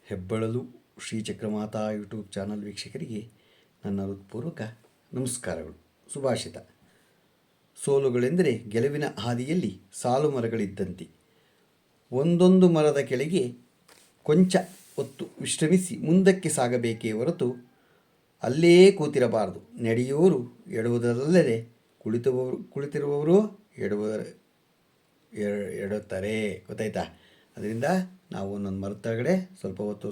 ಹೆಬ್ಬಳಲು ಶ್ರೀಚಕ್ರಮಾತಾ YouTube channel ವೀಕ್ಷಕರಿಗೆ ನನ್ನ ಹೃತ್ಪೂರ್ವಕ ನಮಸ್ಕಾರಗಳು. ಸುಭಾಷಿತ: ಸೋಲುಗಳೆಂದರೆ ಗೆಲುವಿನ ಹಾದಿಯಲ್ಲಿ ಸಾಲು ಮರಗಳಿದ್ದಂತೆ. ಒಂದೊಂದು ಮರದ ಕೆಳಗೆ ಕೊಂಚ ಹೊತ್ತು ವಿಶ್ರಮಿಸಿ ಮುಂದಕ್ಕೆ ಸಾಗಬೇಕೇ ಹೊರತು ಅಲ್ಲೇ ಕೂತಿರಬಾರದು. ನಡೆಯುವವರು ಎಡುವುದರಲ್ಲದೆ ಕುಳಿತಿರುವವರು ಎಡುತ್ತಾರೆ. ಗೊತ್ತಾಯ್ತಾ? ಅದರಿಂದ ನಾವು ಒಂದೊಂದು ಮರದ ಕೆಳಗಡೆ ಸ್ವಲ್ಪ ಹೊತ್ತು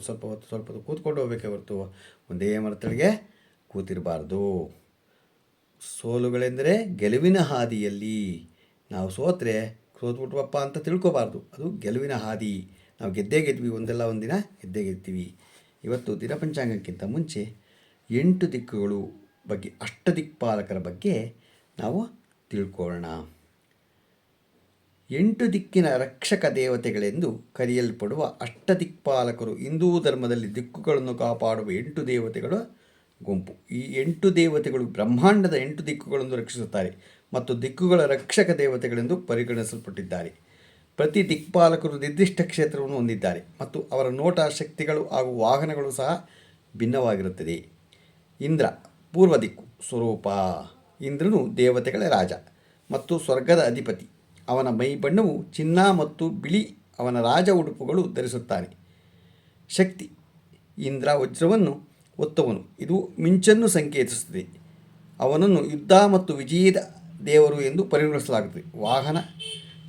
ಕೂತ್ಕೊಂಡು ಹೋಗಬೇಕೇ ಹೊರತು ಒಂದೇ ಮರದ ಕೆಳಗೆ ಕೂತಿರಬಾರ್ದು. ಸೋಲುಗಳೆಂದರೆ ಗೆಲುವಿನ ಹಾದಿಯಲ್ಲಿ. ನಾವು ಸೋತ್ಬಿಟ್ವಪ್ಪ ಅಂತ ತಿಳ್ಕೊಬಾರ್ದು. ಅದು ಗೆಲುವಿನ ಹಾದಿ. ನಾವು ಗೆದ್ವಿ, ಒಂದಲ್ಲ ಒಂದಿನ ಗೆದ್ತೀವಿ. ಇವತ್ತು ದಿನಪಂಚಾಂಗಕ್ಕಿಂತ ಮುಂಚೆ 8 ದಿಕ್ಕುಗಳು ಬಗ್ಗೆ, ಅಷ್ಟದಿಕ್ಪಾಲಕರ ಬಗ್ಗೆ ನಾವು ತಿಳ್ಕೊಳ್ಳೋಣ. 8 ದಿಕ್ಕಿನ ರಕ್ಷಕ ದೇವತೆಗಳೆಂದು ಕರೆಯಲ್ಪಡುವ ಅಷ್ಟದಿಕ್ಪಾಲಕರು ಹಿಂದೂ ಧರ್ಮದಲ್ಲಿ ದಿಕ್ಕುಗಳನ್ನು ಕಾಪಾಡುವ 8 ದೇವತೆಗಳ ಗುಂಪು. ಈ 8 ದೇವತೆಗಳು ಬ್ರಹ್ಮಾಂಡದ 8 ದಿಕ್ಕುಗಳನ್ನು ರಕ್ಷಿಸುತ್ತಾರೆ ಮತ್ತು ದಿಕ್ಕುಗಳ ರಕ್ಷಕ ದೇವತೆಗಳೆಂದು ಪರಿಗಣಿಸಲ್ಪಟ್ಟಿದ್ದಾರೆ. ಪ್ರತಿ ದಿಕ್ಪಾಲಕರು ನಿರ್ದಿಷ್ಟ ಕ್ಷೇತ್ರವನ್ನು ಹೊಂದಿದ್ದಾರೆ ಮತ್ತು ಅವರ ನೋಟ, ಶಕ್ತಿಗಳು ಹಾಗೂ ವಾಹನಗಳು ಸಹ ಭಿನ್ನವಾಗಿರುತ್ತದೆ. ಇಂದ್ರ ಪೂರ್ವ ದಿಕ್ಕು ಸ್ವರೂಪ. ಇಂದ್ರನು ದೇವತೆಗಳ ರಾಜ ಮತ್ತು ಸ್ವರ್ಗದ ಅಧಿಪತಿ. ಅವನ ಮೈ ಬಣ್ಣವು ಚಿನ್ನ ಮತ್ತು ಬಿಳಿ. ಅವನ ರಾಜ ಉಡುಪುಗಳು ಧರಿಸುತ್ತಾನೆ. ಶಕ್ತಿ: ಇಂದ್ರ ವಜ್ರವನ್ನು ಹೊತ್ತವನು. ಇದು ಮಿಂಚನ್ನು ಸಂಕೇತಿಸುತ್ತದೆ. ಅವನನ್ನು ಯುದ್ಧ ಮತ್ತು ವಿಜಯದ ದೇವರು ಎಂದು ಪರಿಗಣಿಸಲಾಗುತ್ತದೆ. ವಾಹನ: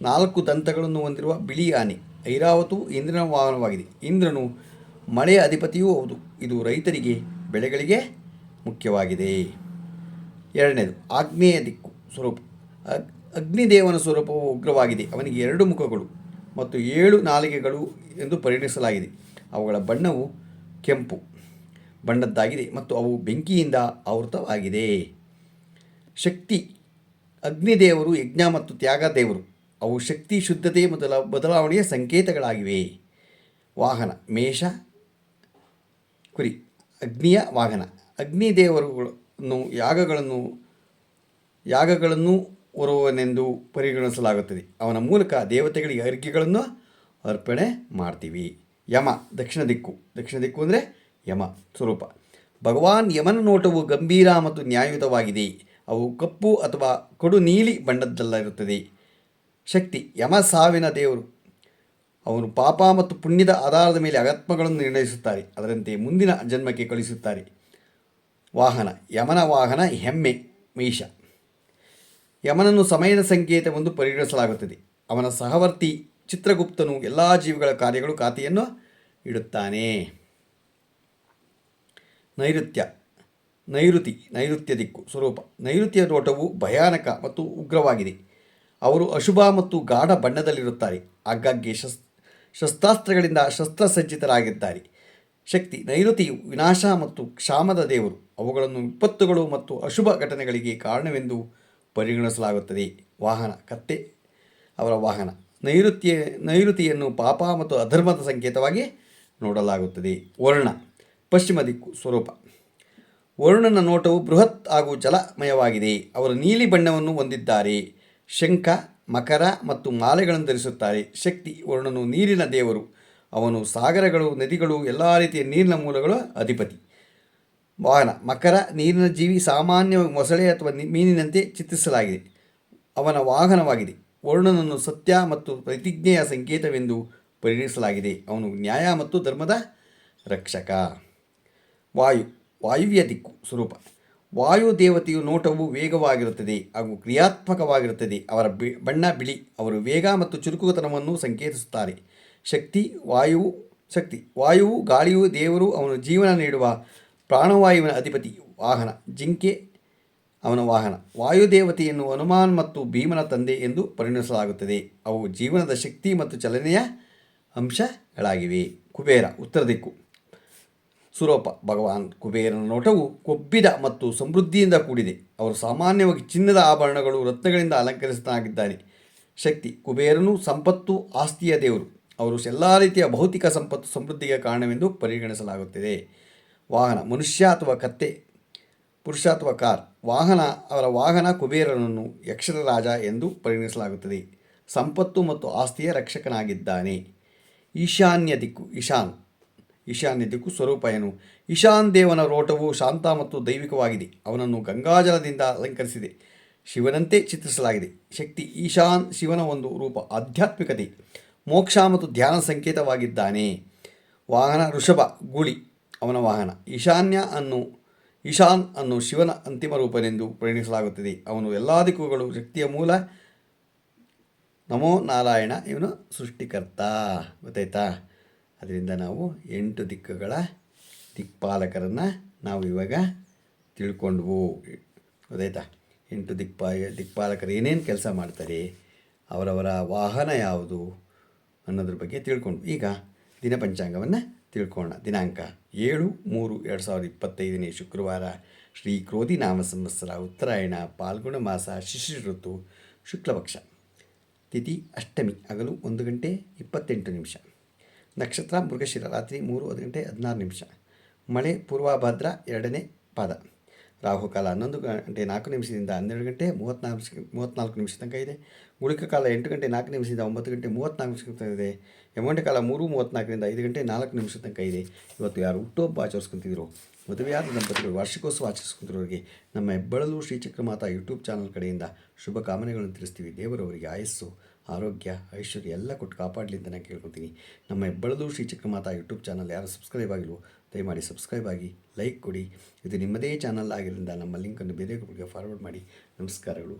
4 ದಂತಗಳನ್ನು ಹೊಂದಿರುವ ಬಿಳಿ ಆನೆ. ಐರಾವತವು ಇಂದ್ರನ ವಾಹನವಾಗಿದೆ. ಇಂದ್ರನು ಮಳೆಯ ಅಧಿಪತಿಯೂ ಹೌದು. ಇದು ರೈತರಿಗೆ, ಬೆಳೆಗಳಿಗೆ ಮುಖ್ಯವಾಗಿದೆ. ಎರಡನೇದು ಆಗ್ನೇಯ ದಿಕ್ಕು ಸ್ವರೂಪ. ಅಗ್ನಿದೇವನ ಸ್ವರೂಪವು ಉಗ್ರವಾಗಿದೆ. ಅವನಿಗೆ 2 ಮುಖಗಳು ಮತ್ತು 7 ನಾಲಿಗೆಗಳು ಎಂದು ಪರಿಗಣಿಸಲಾಗಿದೆ. ಅವುಗಳ ಬಣ್ಣವು ಕೆಂಪು ಬಣ್ಣದ್ದಾಗಿದೆ ಮತ್ತು ಅವು ಬೆಂಕಿಯಿಂದ ಆವೃತವಾಗಿದೆ. ಶಕ್ತಿ: ಅಗ್ನಿದೇವರು ಯಜ್ಞ ಮತ್ತು ತ್ಯಾಗ ದೇವರು. ಅವು ಶಕ್ತಿ, ಶುದ್ಧತೆ ಮತ್ತು ಬದಲಾವಣೆಯ ಸಂಕೇತಗಳಾಗಿವೆ. ವಾಹನ: ಮೇಷ, ಕುರಿ. ಅಗ್ನಿಯ ವಾಹನ. ಅಗ್ನಿದೇವರುಗಳನ್ನು ಯಾಗಗಳನ್ನು ಹೊರುವನೆಂದು ಪರಿಗಣಿಸಲಾಗುತ್ತದೆ. ಅವನ ಮೂಲಕ ದೇವತೆಗಳಿಗೆ ಅರ್ಘ್ಯಗಳನ್ನು ಅರ್ಪಣೆ ಮಾಡ್ತೀವಿ. ಯಮ ದಕ್ಷಿಣ ದಿಕ್ಕು. ದಕ್ಷಿಣ ದಿಕ್ಕು ಅಂದರೆ ಯಮ ಸ್ವರೂಪ. ಭಗವಾನ್ ಯಮನ ನೋಟವು ಗಂಭೀರ ಮತ್ತು ನ್ಯಾಯಯುತವಾಗಿದೆ. ಅವು ಕಪ್ಪು ಅಥವಾ ಕಡು ನೀಲಿ ಬಣ್ಣದಲ್ಲಿರುತ್ತದೆ. ಶಕ್ತಿ: ಯಮ ಸಾವಿನ ದೇವರು. ಅವನು ಪಾಪ ಮತ್ತು ಪುಣ್ಯದ ಆಧಾರದ ಮೇಲೆ ಆತ್ಮಗಳನ್ನು ನಿರ್ಣಯಿಸುತ್ತಾರೆ, ಅದರಂತೆ ಮುಂದಿನ ಜನ್ಮಕ್ಕೆ ಕಳಿಸುತ್ತಾರೆ. ವಾಹನ: ಯಮನ ವಾಹನ ಎಮ್ಮೆ, ಮಹಿಷ. ಯಮನನ್ನು ಸಮಯದ ಸಂಕೇತವೆಂದು ಪರಿಗಣಿಸಲಾಗುತ್ತದೆ. ಅವನ ಸಹವರ್ತಿ ಚಿತ್ರಗುಪ್ತನು ಎಲ್ಲ ಜೀವಿಗಳ ಕಾರ್ಯಗಳು ಖಾತೆಯನ್ನು ಇಡುತ್ತಾನೆ. ನೈಋತ್ಯ ದಿಕ್ಕು ಸ್ವರೂಪ. ನೈಋತ್ಯ ನೋಟವು ಭಯಾನಕ ಮತ್ತು ಉಗ್ರವಾಗಿದೆ. ಅವರು ಅಶುಭ ಮತ್ತು ಗಾಢ ಬಣ್ಣದಲ್ಲಿರುತ್ತಾರೆ. ಆಗಾಗ್ಗೆ ಶಸ್ತ್ರಾಸ್ತ್ರಗಳಿಂದ ಶಸ್ತ್ರಸಜ್ಜಿತರಾಗಿದ್ದಾರೆ. ಶಕ್ತಿ: ನೈಋತಿಯು ವಿನಾಶ ಮತ್ತು ಕ್ಷಾಮದ ದೇವರು. ಅವುಗಳನ್ನು ವಿಪತ್ತುಗಳು ಮತ್ತು ಅಶುಭ ಘಟನೆಗಳಿಗೆ ಕಾರಣವೆಂದು ಪರಿಗಣಿಸಲಾಗುತ್ತದೆ. ವಾಹನ: ಕತ್ತೆ, ಅವರ ವಾಹನ. ನೈಋತಿಯನ್ನು ಪಾಪ ಮತ್ತು ಅಧರ್ಮದ ಸಂಕೇತವಾಗಿ ನೋಡಲಾಗುತ್ತದೆ. ವರುಣ ಪಶ್ಚಿಮ ದಿಕ್ಕು ಸ್ವರೂಪ. ವರುಣನ ನೋಟವು ಬೃಹತ್ ಹಾಗೂ ಜಲಮಯವಾಗಿದೆ. ಅವರು ನೀಲಿ ಬಣ್ಣವನ್ನು ಹೊಂದಿದ್ದಾರೆ. ಶಂಖ, ಮಕರ ಮತ್ತು ಮಾಲೆಗಳನ್ನು ಧರಿಸುತ್ತಾರೆ. ಶಕ್ತಿ: ವರುಣನು ನೀರಿನ ದೇವರು. ಅವನು ಸಾಗರಗಳು, ನದಿಗಳು, ಎಲ್ಲ ರೀತಿಯ ನೀರಿನ ಮೂಲಗಳ ಅಧಿಪತಿ. ವಾಹನ: ಮಕರ, ನೀರಿನ ಜೀವಿ. ಸಾಮಾನ್ಯವಾಗಿ ಮೊಸಳೆ ಅಥವಾ ಮೀನಿನಂತೆ ಚಿತ್ರಿಸಲಾಗಿದೆ. ಅವನ ವಾಹನವಾಗಿದೆ. ವರುಣನನ್ನು ಸತ್ಯ ಮತ್ತು ಪ್ರತಿಜ್ಞೆಯ ಸಂಕೇತವೆಂದು ಪರಿಗಣಿಸಲಾಗಿದೆ. ಅವನು ನ್ಯಾಯ ಮತ್ತು ಧರ್ಮದ ರಕ್ಷಕ. ವಾಯುವ್ಯ ದಿಕ್ಕು ಸ್ವರೂಪ. ವಾಯು ದೇವತೆಯು ನೋಟವು ವೇಗವಾಗಿರುತ್ತದೆ ಹಾಗೂ ಕ್ರಿಯಾತ್ಮಕವಾಗಿರುತ್ತದೆ. ಅವರ ಬಣ್ಣ ಬಿಳಿ. ಅವರು ವೇಗ ಮತ್ತು ಚುರುಕುತನವನ್ನು ಸಂಕೇತಿಸುತ್ತಾರೆ. ಶಕ್ತಿ: ವಾಯುವು ಗಾಳಿಯು ದೇವರು. ಅವನು ಜೀವನ ನೀಡುವ ಪ್ರಾಣವಾಯುವಿನ ಅಧಿಪತಿ. ವಾಹನ: ಜಿಂಕೆ, ಅವನ ವಾಹನ. ವಾಯುದೇವತೆಯನ್ನು ಹನುಮಾನ್ ಮತ್ತು ಭೀಮನ ತಂದೆ ಎಂದು ಪರಿಗಣಿಸಲಾಗುತ್ತದೆ. ಅವು ಜೀವನದ ಶಕ್ತಿ ಮತ್ತು ಚಲನೆಯ ಅಂಶಗಳಾಗಿವೆ. ಕುಬೇರ ಉತ್ತರ ದಿಕ್ಕು ಸ್ವರೂಪ. ಭಗವಾನ್ ಕುಬೇರನ ನೋಟವು ಕೊಬ್ಬಿದ ಮತ್ತು ಸಮೃದ್ಧಿಯಿಂದ ಕೂಡಿದೆ. ಅವರು ಸಾಮಾನ್ಯವಾಗಿ ಚಿನ್ನದ ಆಭರಣಗಳು, ರತ್ನಗಳಿಂದ ಅಲಂಕರಿಸಲಾಗಿದ್ದಾನೆ. ಶಕ್ತಿ: ಕುಬೇರನು ಸಂಪತ್ತು, ಆಸ್ತಿಯ ದೇವರು. ಅವರು ಎಲ್ಲ ರೀತಿಯ ಭೌತಿಕ ಸಂಪತ್ತು, ಸಮೃದ್ಧಿಗೆ ಕಾರಣವೆಂದು ಪರಿಗಣಿಸಲಾಗುತ್ತದೆ. ವಾಹನ: ಮನುಷ್ಯ ಅಥವಾ ಕತ್ತೆ, ಪುರುಷ ಅಥವಾ ಕಾರ್. ಅವರ ವಾಹನ ಕುಬೇರನನ್ನು ಯಕ್ಷರ ರಾಜ ಎಂದು ಪರಿಗಣಿಸಲಾಗುತ್ತದೆ. ಸಂಪತ್ತು ಮತ್ತು ಆಸ್ತಿಯ ರಕ್ಷಕನಾಗಿದ್ದಾನೆ. ಈಶಾನ್ಯ ದಿಕ್ಕು ಈಶಾನ್ಯ ದಿಕ್ಕು ಸ್ವರೂಪ ಏನು? ಈಶಾನ್ ದೇವನ ರೋಟವು ಶಾಂತ ಮತ್ತು ದೈವಿಕವಾಗಿದೆ. ಅವನನ್ನು ಗಂಗಾಜಲದಿಂದ ಅಲಂಕರಿಸಿದೆ. ಶಿವನಂತೆ ಚಿತ್ರಿಸಲಾಗಿದೆ. ಶಕ್ತಿ ಈಶಾನ್ ಶಿವನ ಒಂದು ರೂಪ. ಆಧ್ಯಾತ್ಮಿಕತೆ, ಮೋಕ್ಷ ಮತ್ತು ಧ್ಯಾನ ಸಂಕೇತವಾಗಿದ್ದಾನೆ. ವಾಹನ ಋಷಭ, ಗೂಳಿ ಅವನ ವಾಹನ. ಈಶಾನ್ ಅನ್ನು ಶಿವನ ಅಂತಿಮ ರೂಪನೆಂದು ಪರಿಗಣಿಸಲಾಗುತ್ತದೆ. ಅವನು ಎಲ್ಲ ದಿಕ್ಕುಗಳು ಶಕ್ತಿಯ ಮೂಲ. ನಮೋ ನಾರಾಯಣ, ಇವನು ಸೃಷ್ಟಿಕರ್ತ. ಗೊತ್ತಾಯ್ತಾ? ಅದರಿಂದ ನಾವು 8 ದಿಕ್ಕುಗಳ ದಿಕ್ಪಾಲಕರನ್ನು ನಾವು ಇವಾಗ ತಿಳ್ಕೊಂಡ್ವು. ಗೊತ್ತಾಯ್ತಾ? 8 ದಿಕ್ಪಾಲಕರು ಏನೇನು ಕೆಲಸ ಮಾಡ್ತಾರೆ, ಅವರವರ ವಾಹನ ಯಾವುದು ಅನ್ನೋದ್ರ ಬಗ್ಗೆ ತಿಳ್ಕೊಂಡು ಈಗ ದಿನ ಪಂಚಾಂಗವನ್ನು ತಿಳ್ಕೊಳ್ಳೋಣ. ದಿನಾಂಕ 7/3/2025 ಶುಕ್ರವಾರ, ಶ್ರೀ ಕ್ರೋಧಿ ನಾಮ ಸಂವತ್ಸರ, ಉತ್ತರಾಯಣ, ಪಾಲ್ಗುಣ ಮಾಸ, ಶಿಶಿರ ಋತು, ಶುಕ್ಲಪಕ್ಷ, ತಿಥಿ ಅಷ್ಟಮಿ, ಹಗಲು 1:28. ನಕ್ಷತ್ರ ಮೃಗಶಿರ, ರಾತ್ರಿ 3:16. ಮಳೆ ಪೂರ್ವಭದ್ರ 2ನೇ ಪಾದ. ರಾಹುಕಾಲ 11:04 12:34 ತನಕ ಇದೆ. ಗುಳಿಕ ಕಾಲ 8:04 9:34 ಇದೆ. ಯಮಗಂಟೆ ಕಾಲ 3:34 5:04 ತನಕ ಇದೆ. ಇವತ್ತು ಯಾರು ಹುಟ್ಟುಹಬ್ಬ ಆಚರಿಸ್ಕೊತಿದ್ರು, ಮದುವೆಯಾದ ದಂಪತಿಗಳು ವಾರ್ಷಿಕೋತ್ಸವ ಆಚರಿಸ್ಕೊತಿರೋರಿಗೆ ನಮ್ಮ ಹೆಬ್ಬಳಲು ಶ್ರೀಚಕ್ರಮಾತಾ ಯೂಟ್ಯೂಬ್ ಚಾನಲ್ ಕಡೆಯಿಂದ ಶುಭ ಕಾಮನೆಗಳನ್ನು ತಿಳಿಸ್ತೀವಿ. ದೇವರವರಿಗೆ ಆಯಸ್ಸು, ಆರೋಗ್ಯ, ಐಶ್ವರ್ಯ ಎಲ್ಲ ಕೊಟ್ಟು ಕಾಪಾಡಲಿ ಅಂತ ನಾನು ಕೇಳ್ಕೊತೀನಿ. ನಮ್ಮ ಹೆಬ್ಬಳಲು ಶ್ರೀಚಕ್ರಮಾತಾ ಯೂಟ್ಯೂಬ್ ಚಾನಲ್ ಯಾರು ಸಬ್ಸ್ಕ್ರೈಬ್ ಆಗಿಲ್ವೋ ದಯಮಾಡಿ ಸಬ್ಸ್ಕ್ರೈಬ್ ಆಗಿ, ಲೈಕ್ ಕೊಡಿ. ಇದು ನಿಮ್ಮದೇ ಚಾನಲ್ ಆಗಿರೋದ್ರಿಂದ ನಮ್ಮ ಲಿಂಕನ್ನು ಬೇರೆಯವರಿಗೆ ಫಾರ್ವರ್ಡ್ ಮಾಡಿ. ನಮಸ್ಕಾರಗಳು.